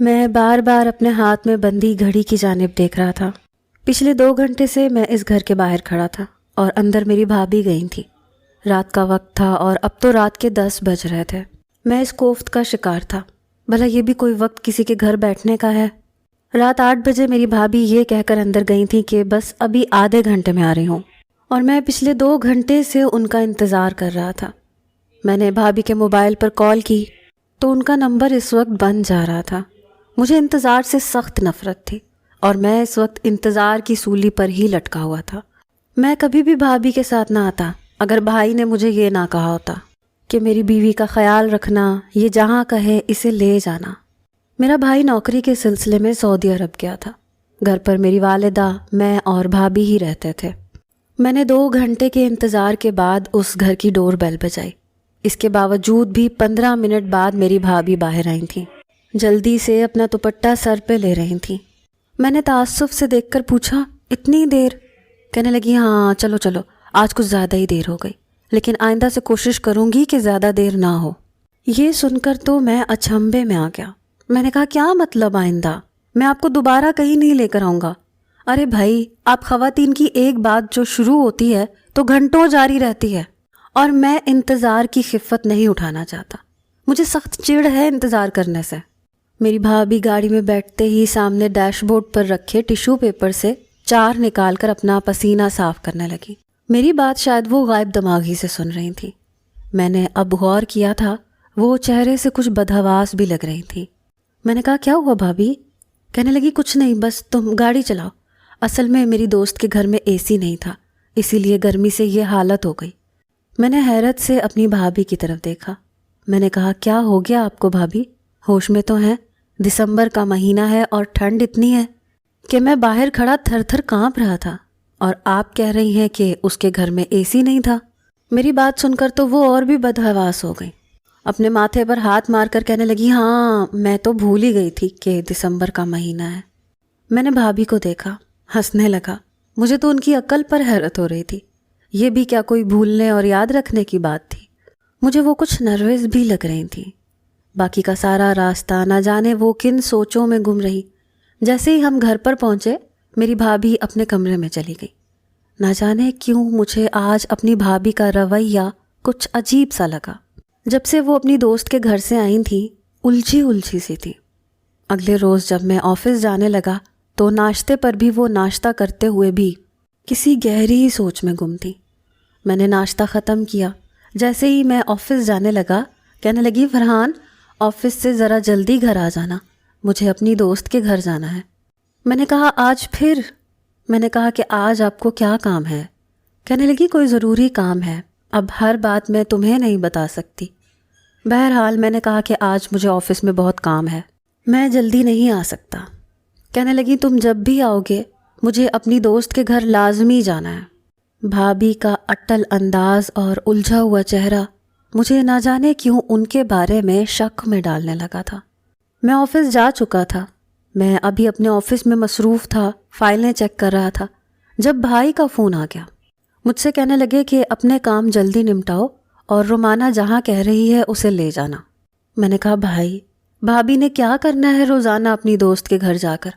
میں بار بار اپنے ہاتھ میں بندی گھڑی کی جانب دیکھ رہا تھا۔ پچھلے 2 گھنٹے سے میں اس گھر کے باہر کھڑا تھا اور اندر میری بھابھی گئی تھی۔ رات کا وقت تھا اور اب تو رات کے 10 بج رہے تھے۔ میں اس کوفت کا شکار تھا، بھلا یہ بھی کوئی وقت کسی کے گھر بیٹھنے کا ہے؟ رات 8 بجے میری بھابھی یہ کہہ کر اندر گئی تھی کہ بس ابھی آدھے گھنٹے میں آ رہی ہوں، اور میں پچھلے 2 گھنٹے سے ان کا انتظار کر رہا تھا۔ میں نے بھابھی کے موبائل پر کال کی تو ان کا نمبر اس وقت بند جا رہا تھا۔ مجھے انتظار سے سخت نفرت تھی اور میں اس وقت انتظار کی سولی پر ہی لٹکا ہوا تھا۔ میں کبھی بھی بھابھی کے ساتھ نہ آتا اگر بھائی نے مجھے یہ نہ کہا ہوتا کہ میری بیوی کا خیال رکھنا، یہ جہاں کہے اسے لے جانا۔ میرا بھائی نوکری کے سلسلے میں سعودی عرب گیا تھا۔ گھر پر میری والدہ، میں اور بھابھی ہی رہتے تھے۔ میں نے 2 گھنٹے کے انتظار کے بعد اس گھر کی ڈور بیل بجائی۔ اس کے باوجود بھی 15 منٹ بعد میری بھابھی باہر آئی تھیں۔ جلدی سے اپنا دوپٹہ سر پہ لے رہی تھیں۔ میں نے تعصب سے دیکھ کر پوچھا، اتنی دیر؟ کہنے لگی، ہاں چلو چلو، آج کچھ زیادہ ہی دیر ہو گئی، لیکن آئندہ سے کوشش کروں گی کہ زیادہ دیر نہ ہو۔ یہ سن کر تو میں اچنبھے میں آ گیا۔ میں نے کہا، کیا مطلب آئندہ؟ میں آپ کو دوبارہ کہیں نہیں لے کر آؤں گا۔ ارے بھائی، آپ خواتین کی ایک بات جو شروع ہوتی ہے تو گھنٹوں جاری رہتی ہے، اور میں انتظار کی خفت نہیں اٹھانا چاہتا۔ مجھے سخت چڑ ہے انتظار کرنے سے۔ میری بھابھی گاڑی میں بیٹھتے ہی سامنے ڈیش بورڈ پر رکھے ٹیشو پیپر سے 4 نکال کر اپنا پسینہ صاف کرنے لگی۔ میری بات شاید وہ غائب دماغی سے سن رہی تھی۔ میں نے اب غور کیا تھا، وہ چہرے سے کچھ بدحواس بھی لگ رہی تھی۔ میں نے کہا، کیا ہوا بھابھی؟ کہنے لگی، کچھ نہیں، بس تم گاڑی چلاؤ۔ اصل میں میری دوست کے گھر میں اے سی نہیں تھا، اسی لیے گرمی سے یہ حالت ہو گئی۔ میں نے حیرت سے اپنی بھابھی کی طرف دیکھا۔ میں نے کہا، کیا ہو گیا آپ کو بھابھی؟ ہوش میں تو ہیں؟ دسمبر کا مہینہ ہے اور ٹھنڈ اتنی ہے کہ میں باہر کھڑا تھر تھر کانپ رہا تھا، اور آپ کہہ رہی ہیں کہ اس کے گھر میں اے سی نہیں تھا۔ میری بات سن کر تو وہ اور بھی بدحواس ہو گئی۔ اپنے ماتھے پر ہاتھ مار کر کہنے لگی، ہاں میں تو بھول ہی گئی تھی کہ دسمبر کا مہینہ ہے۔ میں نے بھابھی کو دیکھا، ہنسنے لگا۔ مجھے تو ان کی عقل پر حیرت ہو رہی تھی۔ یہ بھی کیا کوئی بھولنے اور یاد رکھنے کی بات تھی؟ مجھے وہ کچھ نروس بھی لگ رہی تھی۔ باقی کا سارا راستہ نہ جانے وہ کن سوچوں میں گم رہی۔ جیسے ہی ہم گھر پر پہنچے، میری بھابھی اپنے کمرے میں چلی گئی۔ نہ جانے کیوں مجھے آج اپنی بھابھی کا رویہ کچھ عجیب سا لگا۔ جب سے وہ اپنی دوست کے گھر سے آئی تھیں، الجھی سی تھی۔ اگلے روز جب میں آفس جانے لگا تو ناشتے پر بھی وہ ناشتہ کرتے ہوئے بھی کسی گہری سوچ میں گم تھی۔ میں نے ناشتہ ختم کیا۔ جیسے ہی میں آفس جانے لگا، کہنے لگی، فرحان آفس سے ذرا جلدی گھر آ جانا، مجھے اپنی دوست کے گھر جانا ہے۔ میں نے کہا، آج پھر؟ میں نے کہا کہ آج آپ کو کیا کام ہے؟ کہنے لگی، کوئی ضروری کام ہے، اب ہر بات میں تمہیں نہیں بتا سکتی۔ بہرحال میں نے کہا کہ آج مجھے آفس میں بہت کام ہے، میں جلدی نہیں آ سکتا۔ کہنے لگی، تم جب بھی آؤ گے مجھے اپنی دوست کے گھر لازمی جانا ہے۔ بھابھی کا اٹل انداز اور الجھا ہوا چہرہ مجھے نہ جانے کیوں ان کے بارے میں شک میں ڈالنے لگا تھا۔ میں آفس جا چکا تھا۔ میں ابھی اپنے آفس میں مصروف تھا، فائلیں چیک کر رہا تھا، جب بھائی کا فون آ گیا۔ مجھ سے کہنے لگے کہ اپنے کام جلدی نمٹاؤ اور رومانہ جہاں کہہ رہی ہے اسے لے جانا۔ میں نے کہا، بھائی، بھابھی نے کیا کرنا ہے روزانہ اپنی دوست کے گھر جا کر؟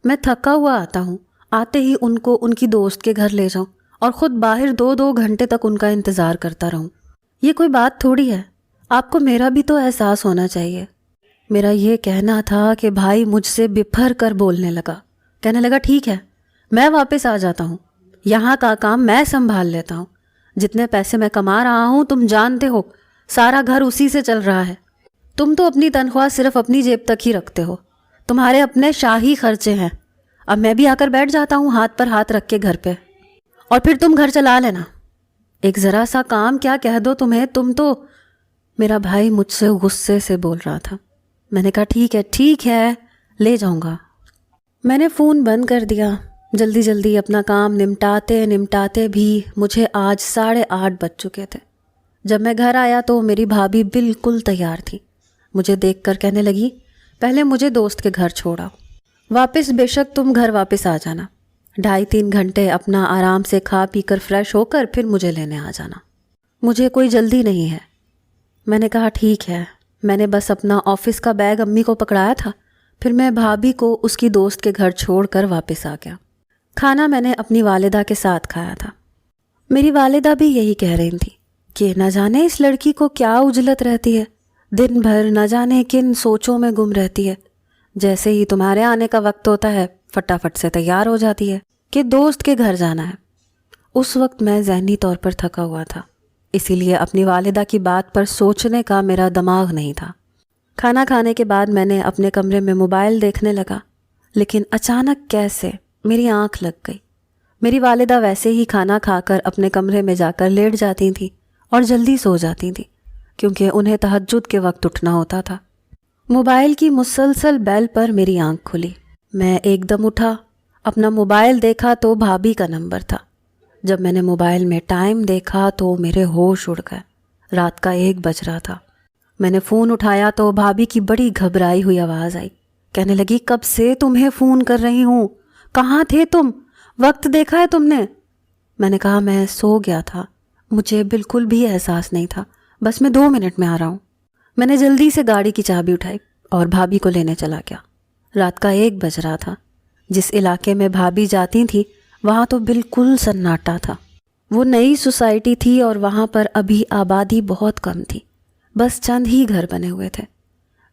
میں تھکا ہوا آتا ہوں، آتے ہی ان کو ان کی دوست کے گھر لے جاؤں اور خود باہر 2 گھنٹے تک ان کا انتظار کرتا رہوں؟ یہ کوئی بات تھوڑی ہے، آپ کو میرا بھی تو احساس ہونا چاہیے۔ میرا یہ کہنا تھا کہ بھائی مجھ سے بپھر کر بولنے لگا۔ کہنے لگا، ٹھیک ہے، میں واپس آ جاتا ہوں، یہاں کا کام میں سنبھال لیتا ہوں۔ جتنے پیسے میں کما رہا ہوں تم جانتے ہو، سارا گھر اسی سے چل رہا ہے۔ تم تو اپنی تنخواہ صرف اپنی جیب تک ہی رکھتے ہو، تمہارے اپنے شاہی خرچے ہیں۔ اب میں بھی آ کر بیٹھ جاتا ہوں ہاتھ پر ہاتھ رکھ کے گھر پہ، اور پھر تم گھر چلا لینا۔ ایک ذرا سا کام کیا کہہ دو تمہیں، تم تو… میرا بھائی مجھ سے غصے سے بول رہا تھا۔ میں نے کہا، ٹھیک ہے، لے جاؤں گا۔ میں نے فون بند کر دیا۔ جلدی اپنا کام نمٹاتے بھی مجھے آج 8:30 بج چکے تھے۔ جب میں گھر آیا تو میری بھابھی بالکل تیار تھی۔ مجھے دیکھ کر کہنے لگی، پہلے مجھے دوست کے گھر چھوڑا، واپس بے شک تم گھر واپس آ جانا، 2.5-3 گھنٹے اپنا آرام سے کھا پی کر فریش ہو کر پھر مجھے لینے آ جانا، مجھے کوئی جلدی نہیں ہے۔ میں نے کہا، ٹھیک ہے۔ میں نے بس اپنا آفس کا بیگ امی کو پکڑایا تھا، پھر میں بھابھی کو اس کی دوست کے گھر چھوڑ کر واپس آ گیا۔ کھانا میں نے اپنی والدہ کے ساتھ کھایا تھا۔ میری والدہ بھی یہی کہہ رہی تھی کہ نہ جانے اس لڑکی کو کیا اجلت رہتی ہے، دن بھر نہ جانے کن سوچوں میں گم رہتی ہے، جیسے ہی تمہارے آنے کا وقت ہوتا ہے فٹافٹ سے تیار ہو جاتی ہے کہ دوست کے گھر جانا ہے۔ اس وقت میں ذہنی طور پر تھکا ہوا تھا، اسی لیے اپنی والدہ کی بات پر سوچنے کا میرا دماغ نہیں تھا۔ کھانا کھانے کے بعد میں نے اپنے کمرے میں موبائل دیکھنے لگا، لیکن اچانک کیسے میری آنکھ لگ گئی۔ میری والدہ ویسے ہی کھانا کھا کر اپنے کمرے میں جا کر لیٹ جاتی تھیں اور جلدی سو جاتی تھیں، کیونکہ انہیں تہجد کے وقت اٹھنا ہوتا تھا۔ موبائل کی مسلسل بیل پر میری آنکھ کھلی۔ میں ایک دم اٹھا، اپنا موبائل دیکھا تو بھابھی کا نمبر تھا۔ جب میں نے موبائل میں ٹائم دیکھا تو میرے ہوش اڑ گئے۔ رات کا 1 بج رہا تھا۔ میں نے فون اٹھایا تو بھابھی کی بڑی گھبرائی ہوئی آواز آئی، کہنے لگی کب سے تمہیں فون کر رہی ہوں، کہاں تھے تم، وقت دیکھا ہے تم نے؟ میں نے کہا میں سو گیا تھا، مجھے بالکل بھی احساس نہیں تھا، بس میں 2 منٹ میں آ رہا ہوں۔ میں نے جلدی سے گاڑی کی چابی اٹھائی اور بھابھی کو لینے چلا گیا۔ رات کا 1 بج رہا تھا۔ جس علاقے میں بھابھی جاتی تھی وہاں تو بالکل سناٹا تھا۔ وہ نئی سوسائٹی تھی اور وہاں پر ابھی آبادی بہت کم تھی، بس چند ہی گھر بنے ہوئے تھے۔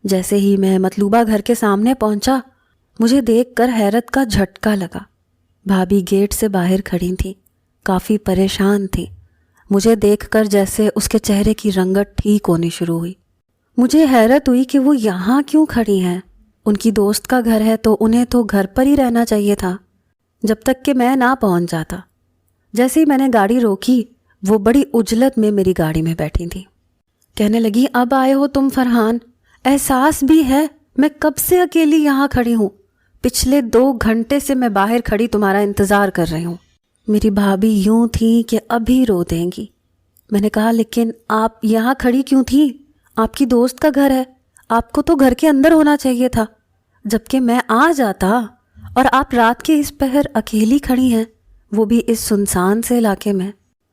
جیسے ہی میں مطلوبہ گھر کے سامنے پہنچا، مجھے دیکھ کر حیرت کا جھٹکا لگا۔ بھابھی گیٹ سے باہر کھڑی تھی، کافی پریشان تھی۔ مجھے دیکھ کر جیسے اس کے چہرے کی رنگت ٹھیک ہونی شروع ہوئی۔ مجھے حیرت ہوئی کہ وہ یہاں کیوں کھڑی ہیں؟ ان کی دوست کا گھر ہے تو انہیں تو گھر پر ہی رہنا چاہیے تھا، جب تک کہ میں نہ پہنچ جاتا۔ جیسے ہی میں نے گاڑی روکی، وہ بڑی عجلت میں میری گاڑی میں بیٹھی تھی۔ کہنے لگی اب آئے ہو تم فرحان، احساس بھی ہے میں کب سے اکیلی یہاں کھڑی ہوں، پچھلے 2 گھنٹے سے میں باہر کھڑی تمہارا انتظار کر رہی ہوں۔ میری بھابھی یوں تھی کہ ابھی رو دیں گی۔ میں نے کہا لیکن آپ یہاں کھڑی کیوں تھی؟ آپ کی دوست کا گھر ہے، آپ کو تو گھر کے اندر ہونا چاہیے تھا، جبکہ میں آ جاتا، اور آپ رات کے اس پہر اکیلی کھڑی ہیں، وہ بھی اس سنسان سے علاقے میں۔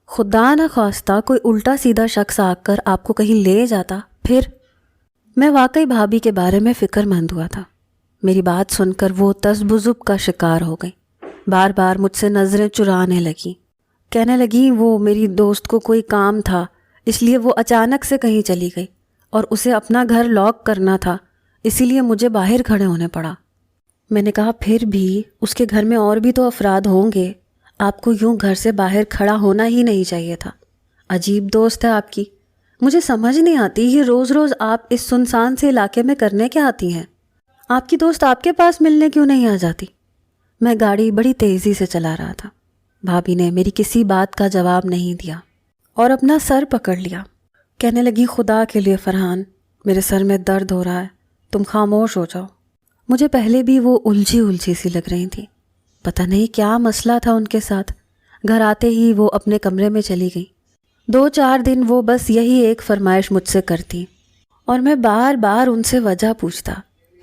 خدا نہ خواستہ کوئی الٹا سیدھا شخص آ کر آپ کو کہیں لے جاتا، پھر؟ میں واقعی بھابھی کے بارے میں فکر مند ہوا تھا۔ میری بات سن کر وہ تذبذب کا شکار ہو گئی، بار بار مجھ سے نظریں چرانے لگی۔ کہنے لگی وہ میری دوست کو کوئی کام تھا، اس لیے وہ اچانک سے کہیں چلی گئی، اور اسے اپنا گھر لاک کرنا تھا، اسی لیے مجھے باہر کھڑے ہونے پڑا۔ میں نے کہا پھر بھی اس کے گھر میں اور بھی تو افراد ہوں گے، آپ کو یوں گھر سے باہر کھڑا ہونا ہی نہیں چاہیے تھا۔ عجیب دوست ہے آپ کی، مجھے سمجھ نہیں آتی یہ روز روز آپ اس سنسان سے علاقے میں کرنے کیا آتی ہیں؟ آپ کی دوست آپ کے پاس ملنے کیوں نہیں آ جاتی؟ میں گاڑی بڑی تیزی سے چلا رہا تھا۔ بھابھی نے میری کسی بات کا جواب نہیں دیا اور اپنا سر پکڑ لیا۔ کہنے لگی خدا کے لیے فرحان، میرے سر میں درد ہو رہا ہے، تم خاموش ہو جاؤ۔ مجھے پہلے بھی وہ الجھی سی لگ رہی تھی، پتہ نہیں کیا مسئلہ تھا ان کے ساتھ۔ گھر آتے ہی وہ اپنے کمرے میں چلی گئی۔ 2-4 دن وہ بس یہی ایک فرمائش مجھ سے کرتی، اور میں بار بار ان سے وجہ پوچھتا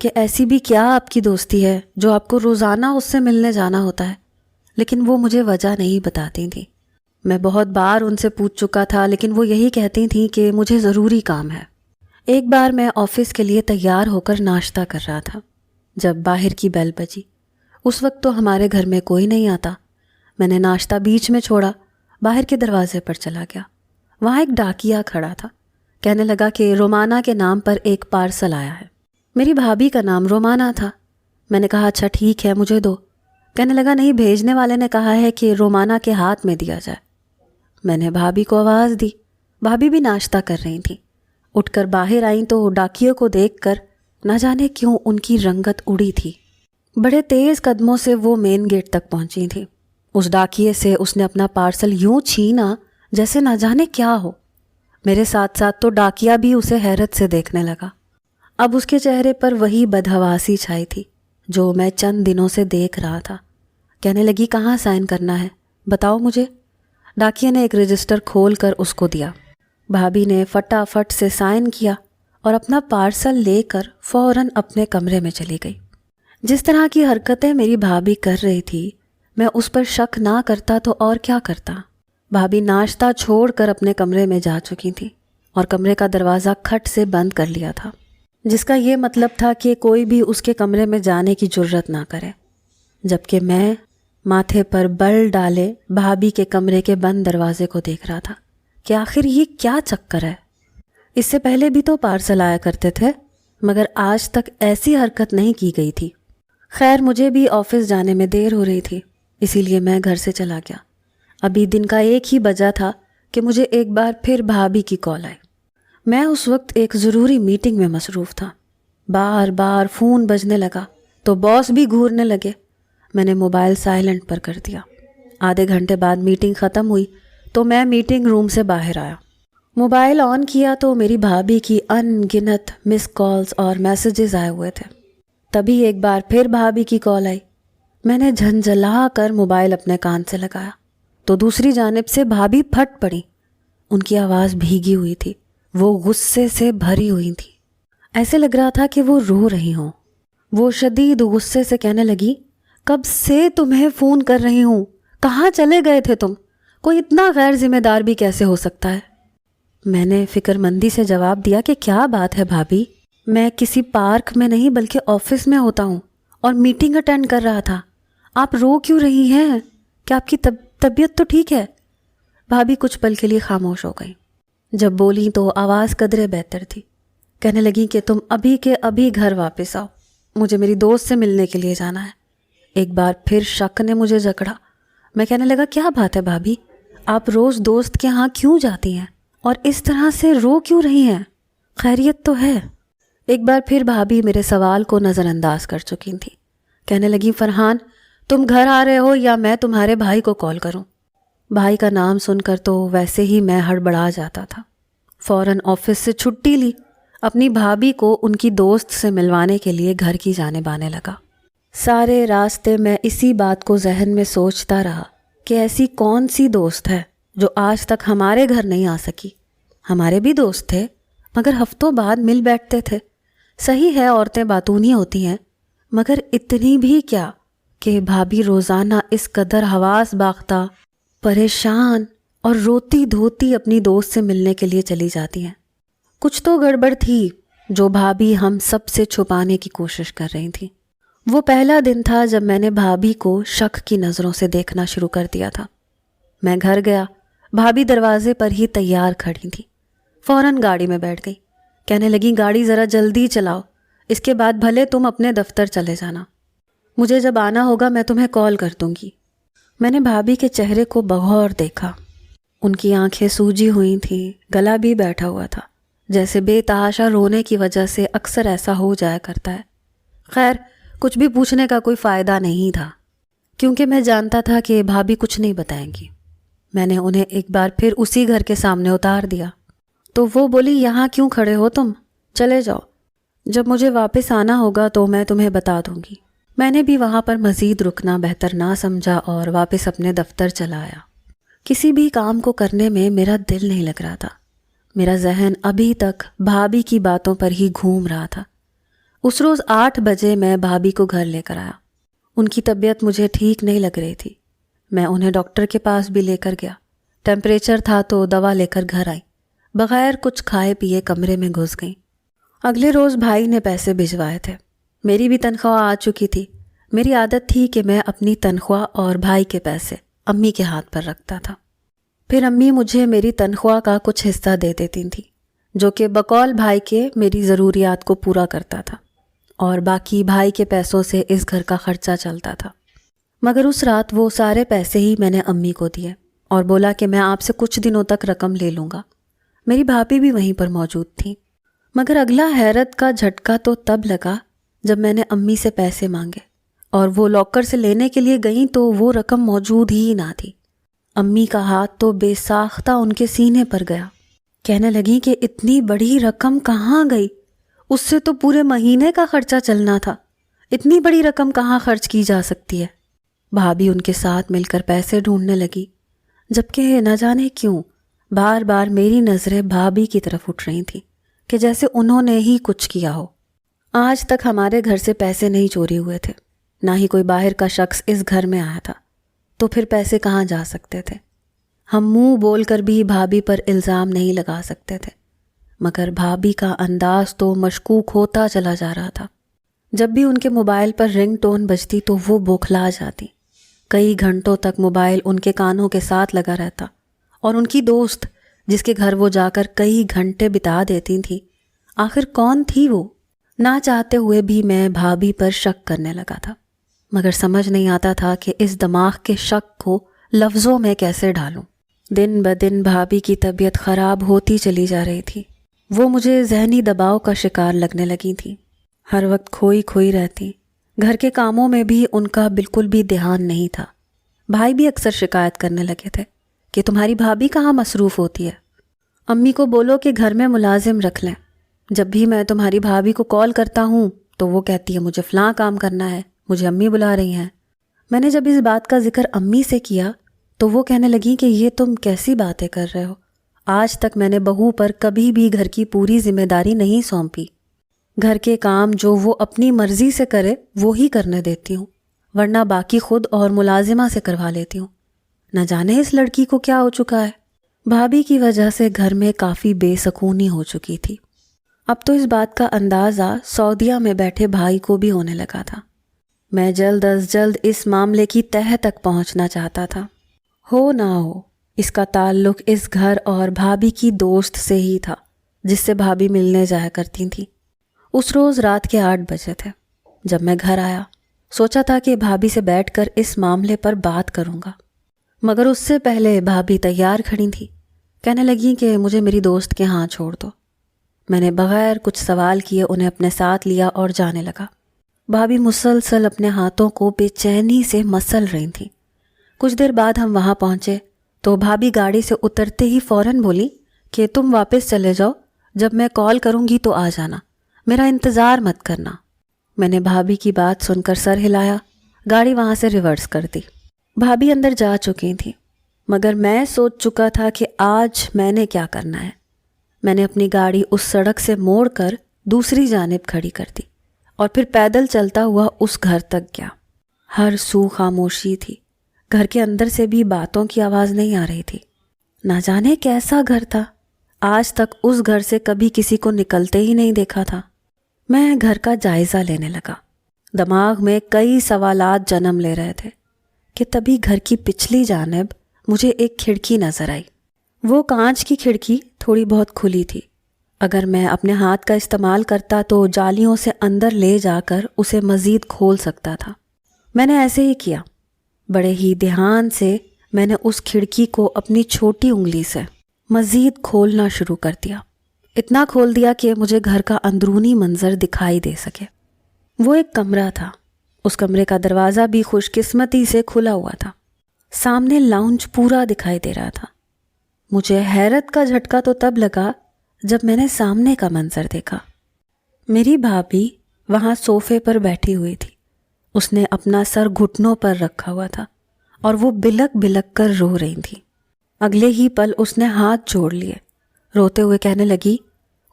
کہ ایسی بھی کیا آپ کی دوستی ہے جو آپ کو روزانہ اس سے ملنے جانا ہوتا ہے، لیکن وہ مجھے وجہ نہیں بتاتی تھیں۔ میں بہت بار ان سے پوچھ چکا تھا، لیکن وہ یہی کہتی تھیں کہ مجھے ضروری کام ہے۔ ایک بار میں آفس کے لیے تیار ہو کر ناشتہ کر رہا تھا، جب باہر کی بیل بجی۔ اس وقت تو ہمارے گھر میں کوئی نہیں آتا۔ میں نے ناشتہ بیچ میں چھوڑا، باہر کے دروازے پر چلا گیا۔ وہاں ایک ڈاکیا کھڑا تھا، کہنے لگا کہ رومانہ کے نام پر ایک پارسل آیا ہے۔ میری بھابھی کا نام رومانہ تھا۔ میں نے کہا اچھا ٹھیک ہے، مجھے دو۔ کہنے لگا نہیں، بھیجنے والے نے کہا ہے کہ رومانہ کے ہاتھ میں دیا جائے۔ میں نے بھابھی کو آواز دی۔ بھابھی بھی ناشتہ کر رہی تھیں۔ اٹھ کر باہر آئیں تو ڈاکیے کو دیکھ کر نہ جانے کیوں ان کی رنگت اڑی تھی۔ بڑے تیز قدموں سے وہ مین گیٹ تک پہنچی تھیں۔ اس ڈاکیے سے اس نے اپنا پارسل یوں چھینا جیسے نہ جانے کیا ہو۔ میرے ساتھ ساتھ تو ڈاکیا بھی اسے حیرت سے دیکھنے لگا۔ اب اس کے چہرے پر وہی بدحواسی چھائی تھی جو میں چند دنوں سے دیکھ رہا تھا۔ کہنے لگی کہاں سائن کرنا ہے، بتاؤ مجھے۔ ڈاکیے نے ایک رجسٹر کھول کر اس کو دیا۔ بھابھی نے فٹافٹ سے سائن کیا اور اپنا پارسل لے کر فوراً اپنے کمرے میں چلی گئی۔ جس طرح کی حرکتیں میری بھابھی کر رہی تھی، میں اس پر شک نہ کرتا تو اور کیا کرتا۔ بھابھی ناشتہ چھوڑ کر اپنے کمرے میں جا چکی تھی اور کمرے کا دروازہ کھٹ سے بند کر لیا تھا۔ جس کا یہ مطلب تھا کہ کوئی بھی اس کے کمرے میں جانے کی جرت نہ کرے، جبکہ میں ماتھے پر بل ڈالے بھابھی کے کمرے کے بند دروازے کو دیکھ رہا تھا کہ آخر یہ کیا چکر ہے۔ اس سے پہلے بھی تو پارسل آیا کرتے تھے، مگر آج تک ایسی حرکت نہیں کی گئی تھی۔ خیر مجھے بھی آفس جانے میں دیر ہو رہی تھی، اسی لیے میں گھر سے چلا گیا۔ ابھی دن کا 1 ہی بجا تھا کہ مجھے ایک بار پھر بھابھی کی کال آئی۔ میں اس وقت ایک ضروری میٹنگ میں مصروف تھا۔ بار بار فون بجنے لگا تو باس بھی گھورنے لگے۔ میں نے موبائل سائلنٹ پر کر دیا۔ آدھے گھنٹے بعد میٹنگ ختم ہوئی تو میں میٹنگ روم سے باہر آیا۔ موبائل آن کیا تو میری بھابھی کی ان گنت مس کالز اور میسیجز آئے ہوئے تھے۔ تبھی ایک بار پھر بھابھی کی کال آئی۔ میں نے جھنجھلا کر موبائل اپنے کان سے لگایا تو دوسری جانب سے بھابھی پھٹ پڑی۔ ان کی آواز بھیگی ہوئی تھی، وہ غصے سے بھری ہوئی تھی، ایسے لگ رہا تھا کہ وہ رو رہی ہوں۔ وہ شدید غصے سے کہنے لگی، کب سے تمہیں فون کر رہی ہوں، کہاں چلے گئے تھے تم؟ کوئی اتنا غیر ذمہ دار بھی کیسے ہو سکتا ہے؟ میں نے فکر مندی سے جواب دیا کہ کیا بات ہے بھابھی، میں کسی پارک میں نہیں بلکہ آفس میں ہوتا ہوں اور میٹنگ اٹینڈ کر رہا تھا۔ آپ رو کیوں رہی ہیں؟ کیا آپ کی طبیعت تو ٹھیک ہے؟ بھابھی کچھ پل کے لیے خاموش ہو گئی۔ جب بولی تو آواز قدرے بہتر تھی۔ کہنے لگی کہ تم ابھی کے ابھی گھر واپس آؤ، مجھے میری دوست سے ملنے کے لیے جانا ہے۔ ایک بار پھر شک نے مجھے جکڑا۔ میں کہنے لگا، کیا بات ہے بھابھی، آپ روز دوست کے ہاں کیوں جاتی ہیں اور اس طرح سے رو کیوں رہی ہیں؟ خیریت تو ہے؟ ایک بار پھر بھابھی میرے سوال کو نظر انداز کر چکی تھی۔ کہنے لگی، فرحان تم گھر آ رہے ہو یا میں تمہارے بھائی کو کال کروں؟ بھائی کا نام سن کر تو ویسے ہی میں ہڑبڑا جاتا تھا۔ فوراً آفس سے چھٹی لی، اپنی بھابھی کو ان کی دوست سے ملوانے کے لیے گھر کی جانب آنے لگا۔ سارے راستے میں اسی بات کو ذہن میں سوچتا رہا کہ ایسی کون سی دوست ہے جو آج تک ہمارے گھر نہیں آ سکی۔ ہمارے بھی دوست تھے مگر ہفتوں بعد مل بیٹھتے تھے۔ صحیح ہے عورتیں باتونی ہوتی ہیں، مگر اتنی بھی کیا کہ بھابھی روزانہ اس قدر حواس باختہ، پریشان اور روتی دھوتی اپنی دوست سے ملنے کے لیے چلی جاتی ہیں۔ کچھ تو گڑبڑ تھی جو بھابھی ہم سب سے چھپانے کی کوشش کر رہی تھی۔ وہ پہلا دن تھا جب میں نے بھابھی کو شک کی نظروں سے دیکھنا شروع کر دیا تھا۔ میں گھر گیا، بھابھی دروازے پر ہی تیار کھڑی تھی۔ فوراً گاڑی میں بیٹھ گئی۔ کہنے لگی، گاڑی ذرا جلدی چلاؤ، اس کے بعد بھلے تم اپنے دفتر چلے جانا، مجھے جب آنا ہوگا میں تمہیں کال کر دوں گی۔ میں نے بھابھی کے چہرے کو بغور دیکھا۔ ان کی آنکھیں سوجی ہوئی تھیں، گلا بھی بیٹھا ہوا تھا، جیسے بے تحاشا رونے کی وجہ سے اکثر ایسا ہو جایا کرتا ہے۔ خیر کچھ بھی پوچھنے کا کوئی فائدہ نہیں تھا، کیونکہ میں جانتا تھا کہ بھابھی کچھ نہیں بتائیں گی۔ میں نے انہیں ایک بار پھر اسی گھر کے سامنے اتار دیا تو وہ بولی، یہاں کیوں کھڑے ہو تم؟ چلے جاؤ، جب مجھے واپس آنا ہوگا تو میں تمہیں بتا دوں گی۔ میں نے بھی وہاں پر مزید رکنا بہتر نہ سمجھا اور واپس اپنے دفتر چلا آیا۔ کسی بھی کام کو کرنے میں میرا دل نہیں لگ رہا تھا۔ میرا ذہن ابھی تک بھابھی کی باتوں پر ہی گھوم رہا تھا۔ اس روز 8 بجے میں بھابھی کو گھر لے کر آیا۔ ان کی طبیعت مجھے ٹھیک نہیں لگ رہی تھی۔ میں انہیں ڈاکٹر کے پاس بھی لے کر گیا۔ ٹیمپریچر تھا تو دوا لے کر گھر آئی۔ بغیر کچھ کھائے پیے کمرے میں گھس گئیں۔ اگلے روز بھائی نے پیسے بھجوائے تھے۔ میری بھی تنخواہ آ چکی تھی۔ میری عادت تھی کہ میں اپنی تنخواہ اور بھائی کے پیسے امی کے ہاتھ پر رکھتا تھا۔ پھر امی مجھے میری تنخواہ کا کچھ حصہ دے دیتی تھیں، جو کہ بقول بھائی کے میری ضروریات کو پورا کرتا تھا، اور باقی بھائی کے پیسوں سے اس گھر کا خرچہ چلتا تھا۔ مگر اس رات وہ سارے پیسے ہی میں نے امی کو دیے اور بولا کہ میں آپ سے کچھ دنوں تک رقم لے لوں گا۔ میری بھابھی بھی وہیں پر موجود تھی۔ مگر اگلا حیرت کا جھٹکا تو تب لگا جب میں نے امی سے پیسے مانگے اور وہ لاکر سے لینے کے لیے گئیں تو وہ رقم موجود ہی نہ تھی۔ امی کا ہاتھ تو بے ساختہ ان کے سینے پر گیا۔ کہنے لگی کہ اتنی بڑی رقم کہاں گئی؟ اس سے تو پورے مہینے کا خرچہ چلنا تھا، اتنی بڑی رقم کہاں خرچ کی جا سکتی ہے؟ بھابھی ان کے ساتھ مل کر پیسے ڈھونڈنے لگی، جبکہ نہ جانے کیوں بار بار میری نظریں بھابھی کی طرف اٹھ رہی تھیں کہ جیسے انہوں نے ہی کچھ کیا ہو۔ آج تک ہمارے گھر سے پیسے نہیں چوری ہوئے تھے، نہ ہی کوئی باہر کا شخص اس گھر میں آیا تھا، تو پھر پیسے کہاں جا سکتے تھے؟ ہم منہ بول کر بھی بھابھی پر الزام نہیں لگا سکتے تھے، مگر بھابھی کا انداز تو مشکوک ہوتا چلا جا رہا تھا۔ جب بھی ان کے موبائل پر رنگ ٹون بجتی تو وہ بوکھلا جاتی۔ کئی گھنٹوں تک موبائل ان کے کانوں کے ساتھ لگا رہتا، اور ان کی دوست جس کے گھر وہ جا کر کئی گھنٹے بتا دیتی تھی، آخر کون تھی وہ؟ نہ چاہتے ہوئے بھی میں بھابھی پر شک کرنے لگا تھا، مگر سمجھ نہیں آتا تھا کہ اس دماغ کے شک کو لفظوں میں کیسے ڈالوں۔ دن بدن بھابھی کی طبیعت خراب ہوتی چلی جا رہی تھی۔ وہ مجھے ذہنی دباؤ کا شکار لگنے لگی تھی، ہر وقت کھوئی کھوئی رہتی۔ گھر کے کاموں میں بھی ان کا بالکل بھی دھیان نہیں تھا۔ بھائی بھی اکثر شکایت کرنے لگے تھے کہ تمہاری بھابھی کہاں مصروف ہوتی ہے، امی کو بولو کہ گھر میں ملازم رکھ لیں۔ جب بھی میں تمہاری بھابھی کو کال کرتا ہوں تو وہ کہتی ہے مجھے فلاں کام کرنا ہے، مجھے امی بلا رہی ہیں۔ میں نے جب اس بات کا ذکر امی سے کیا تو وہ کہنے لگی کہ یہ تم کیسی باتیں کر رہے ہو، آج تک میں نے بہو پر کبھی بھی گھر کی پوری ذمہ داری نہیں سونپی۔ گھر کے کام جو وہ اپنی مرضی سے کرے وہی کرنے دیتی ہوں، ورنہ باقی خود اور ملازمہ سے کروا لیتی ہوں۔ نہ جانے اس لڑکی کو کیا ہو چکا ہے۔ بھابھی کی وجہ سے گھر میں کافی بے سکونی ہو چکی تھی۔ اب تو اس بات کا اندازہ سعودیہ میں بیٹھے بھائی کو بھی ہونے لگا تھا۔ میں جلد از جلد اس معاملے کی تہہ تک پہنچنا چاہتا تھا۔ ہو نہ ہو، اس کا تعلق اس گھر اور بھابھی کی دوست سے ہی تھا جس سے بھابھی ملنے جایا کرتی تھی۔ اس روز رات کے 8 بجے تھے جب میں گھر آیا۔ سوچا تھا کہ بھابھی سے بیٹھ کر اس معاملے پر بات کروں گا، مگر اس سے پہلے بھابھی تیار کھڑی تھی، کہنے لگی کہ مجھے میری دوست کے ہاں چھوڑ دو۔ میں نے بغیر کچھ سوال کیے انہیں اپنے ساتھ لیا اور جانے لگا۔ بھابھی مسلسل اپنے ہاتھوں کو بے چینی سے مسل رہی تھیں۔ کچھ دیر بعد ہم وہاں پہنچے تو بھابھی گاڑی سے اترتے ہی فوراً بولی کہ تم واپس چلے جاؤ، جب میں کال کروں گی تو آ جانا، میرا انتظار مت کرنا۔ میں نے بھابھی کی بات سن کر سر ہلایا، گاڑی وہاں سے ریورس کر دی۔ بھابھی اندر جا چکی تھیں، مگر میں سوچ چکا تھا کہ آج میں نے کیا کرنا ہے۔ میں نے اپنی گاڑی اس سڑک سے موڑ کر دوسری جانب کھڑی کر دی اور پھر پیدل چلتا ہوا اس گھر تک گیا۔ ہر سو خاموشی تھی، گھر کے اندر سے بھی باتوں کی آواز نہیں آ رہی تھی۔ نہ جانے کیسا گھر تھا، آج تک اس گھر سے کبھی کسی کو نکلتے ہی نہیں دیکھا تھا۔ میں گھر کا جائزہ لینے لگا، دماغ میں کئی سوالات جنم لے رہے تھے کہ تبھی گھر کی پچھلی جانب مجھے ایک کھڑکی نظر آئی۔ وہ کانچ کی کھڑکی تھوڑی بہت کھلی تھی، اگر میں اپنے ہاتھ کا استعمال کرتا تو جالیوں سے اندر لے جا کر اسے مزید کھول سکتا تھا۔ میں نے ایسے ہی کیا۔ بڑے ہی دھیان سے میں نے اس کھڑکی کو اپنی چھوٹی انگلی سے مزید کھولنا شروع کر دیا، اتنا کھول دیا کہ مجھے گھر کا اندرونی منظر دکھائی دے سکے۔ وہ ایک کمرہ تھا، اس کمرے کا دروازہ بھی خوش قسمتی سے کھلا ہوا تھا، سامنے لاؤنج پورا دکھائی دے رہا تھا۔ مجھے حیرت کا جھٹکا تو تب لگا جب میں نے سامنے کا منظر دیکھا۔ میری بھابھی وہاں صوفے پر بیٹھی ہوئی تھی، اس نے اپنا سر گھٹنوں پر رکھا ہوا تھا اور وہ بلک بلک کر رو رہی تھی۔ اگلے ہی پل اس نے ہاتھ جوڑ لیے، روتے ہوئے کہنے لگی،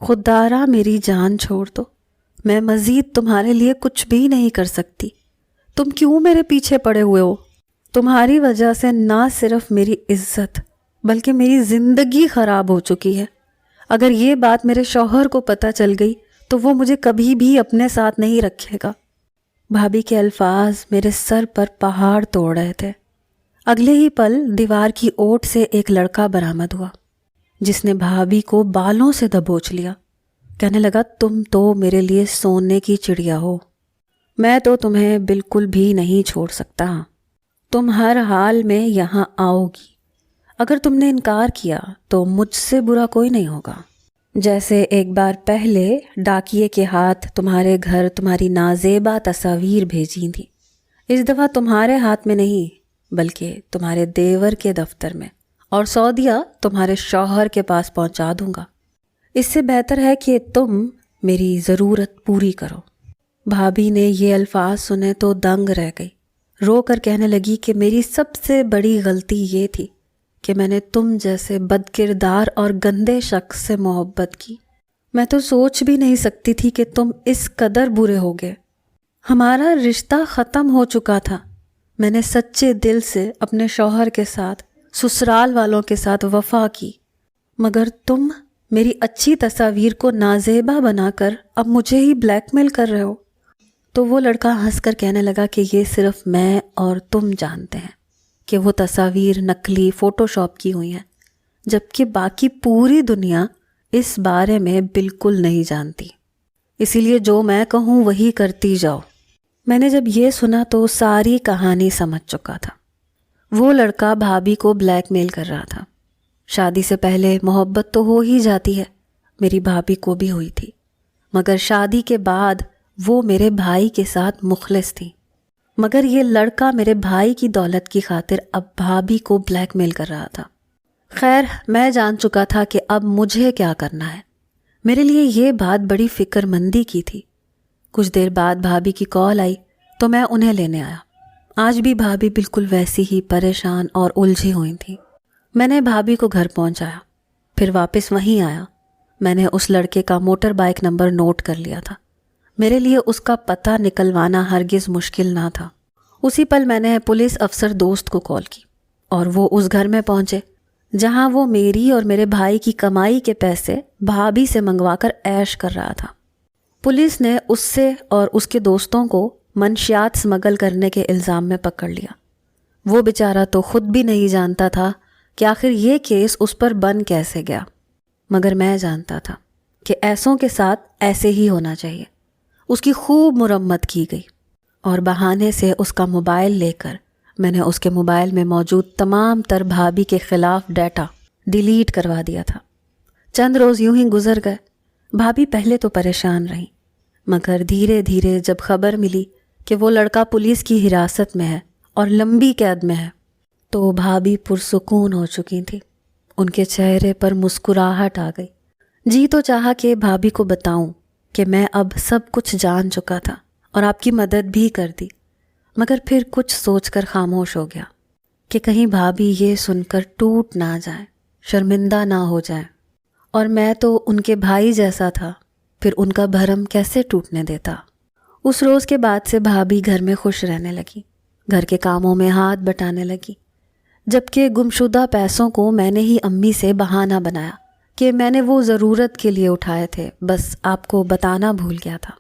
خدارا میری جان چھوڑ دو، میں مزید تمہارے لیے کچھ بھی نہیں کر سکتی، تم کیوں میرے پیچھے پڑے ہوئے ہو؟ تمہاری وجہ سے نہ صرف میری عزت بلکہ میری زندگی خراب ہو چکی ہے۔ اگر یہ بات میرے شوہر کو پتہ چل گئی تو وہ مجھے کبھی بھی اپنے ساتھ نہیں رکھے گا۔ بھابھی کے الفاظ میرے سر پر پہاڑ توڑ رہے تھے۔ اگلے ہی پل دیوار کی اوٹ سے ایک لڑکا برآمد ہوا جس نے بھابھی کو بالوں سے دبوچ لیا، کہنے لگا، تم تو میرے لیے سونے کی چڑیا ہو، میں تو تمہیں بالکل بھی نہیں چھوڑ سکتا، تم ہر حال میں یہاں آؤ گی، اگر تم نے انکار کیا تو مجھ سے برا کوئی نہیں ہوگا۔ جیسے ایک بار پہلے ڈاکیے کے ہاتھ تمہارے گھر تمہاری نازیبا تصاویر بھیجی تھی، اس دفعہ تمہارے ہاتھ میں نہیں بلکہ تمہارے دیور کے دفتر میں، اور سعودیہ تمہارے شوہر کے پاس پہنچا دوں گا۔ اس سے بہتر ہے کہ تم میری ضرورت پوری کرو۔ بھابھی نے یہ الفاظ سنے تو دنگ رہ گئی، رو کر کہنے لگی کہ میری سب سے بڑی غلطی یہ تھی کہ میں نے تم جیسے بد کردار اور گندے شخص سے محبت کی۔ میں تو سوچ بھی نہیں سکتی تھی کہ تم اس قدر برے ہوگے۔ ہمارا رشتہ ختم ہو چکا تھا، میں نے سچے دل سے اپنے شوہر کے ساتھ، سسرال والوں کے ساتھ وفا کی، مگر تم میری اچھی تصاویر کو نازیبا بنا کر اب مجھے ہی بلیک میل کر رہے ہو؟ تو وہ لڑکا ہنس کر کہنے لگا کہ یہ صرف میں اور تم جانتے ہیں کہ وہ تصاویر نقلی فوٹو شاپ کی ہوئی ہیں، جبکہ باقی پوری دنیا اس بارے میں بالکل نہیں جانتی، اسی لیے جو میں کہوں وہی کرتی جاؤ۔ میں نے جب یہ سنا تو ساری کہانی سمجھ چکا تھا۔ وہ لڑکا بھابھی کو بلیک میل کر رہا تھا۔ شادی سے پہلے محبت تو ہو ہی جاتی ہے، میری بھابھی کو بھی ہوئی تھی، مگر شادی کے بعد وہ میرے بھائی کے ساتھ مخلص تھی، مگر یہ لڑکا میرے بھائی کی دولت کی خاطر اب بھابھی کو بلیک میل کر رہا تھا۔ خیر، میں جان چکا تھا کہ اب مجھے کیا کرنا ہے۔ میرے لیے یہ بات بڑی فکر مندی کی تھی۔ کچھ دیر بعد بھابھی کی کال آئی تو میں انہیں لینے آیا۔ آج بھی بھابھی بالکل ویسی ہی پریشان اور الجھی ہوئی تھی۔ میں نے بھابھی کو گھر پہنچایا، پھر واپس وہیں آیا۔ میں نے اس لڑکے کا موٹر بائک نمبر نوٹ کر لیا تھا۔ میرے لیے اس کا پتہ نکلوانا ہرگز مشکل نہ تھا۔ اسی پل میں نے پولیس افسر دوست کو کال کی اور وہ اس گھر میں پہنچے جہاں وہ میری اور میرے بھائی کی کمائی کے پیسے بھابھی سے منگوا کر عیش کر رہا تھا۔ پولیس نے اس سے اور اس کے دوستوں کو منشیات سمگل کرنے کے الزام میں پکڑ لیا۔ وہ بیچارہ تو خود بھی نہیں جانتا تھا کہ آخر یہ کیس اس پر بن کیسے گیا، مگر میں جانتا تھا کہ ایسوں کے ساتھ ایسے ہی ہونا چاہیے۔ اس کی خوب مرمت کی گئی اور بہانے سے اس کا موبائل لے کر میں نے اس کے موبائل میں موجود تمام تر بھابھی کے خلاف ڈیٹا ڈیلیٹ کروا دیا تھا۔ چند روز یوں ہی گزر گئے۔ بھابھی پہلے تو پریشان رہیں، مگر دھیرے دھیرے جب خبر ملی کہ وہ لڑکا پولیس کی حراست میں ہے اور لمبی قید میں ہے تو بھابھی پرسکون ہو چکی تھی۔ ان کے چہرے پر مسکراہٹ آ گئی۔ جی تو چاہا کہ بھابھی کو بتاؤں کہ میں اب سب کچھ جان چکا تھا اور آپ کی مدد بھی کر دی، مگر پھر کچھ سوچ کر خاموش ہو گیا کہ کہیں بھابھی یہ سن کر ٹوٹ نہ جائیں، شرمندہ نہ ہو جائیں، اور میں تو ان کے بھائی جیسا تھا، پھر ان کا بھرم کیسے ٹوٹنے دیتا۔ اس روز کے بعد سے بھابھی گھر میں خوش رہنے لگی، گھر کے کاموں میں ہاتھ بٹانے لگی، جبکہ گمشدہ پیسوں کو میں نے ہی امی سے بہانہ بنایا کہ میں نے وہ ضرورت کے لیے اٹھائے تھے، بس آپ کو بتانا بھول گیا تھا۔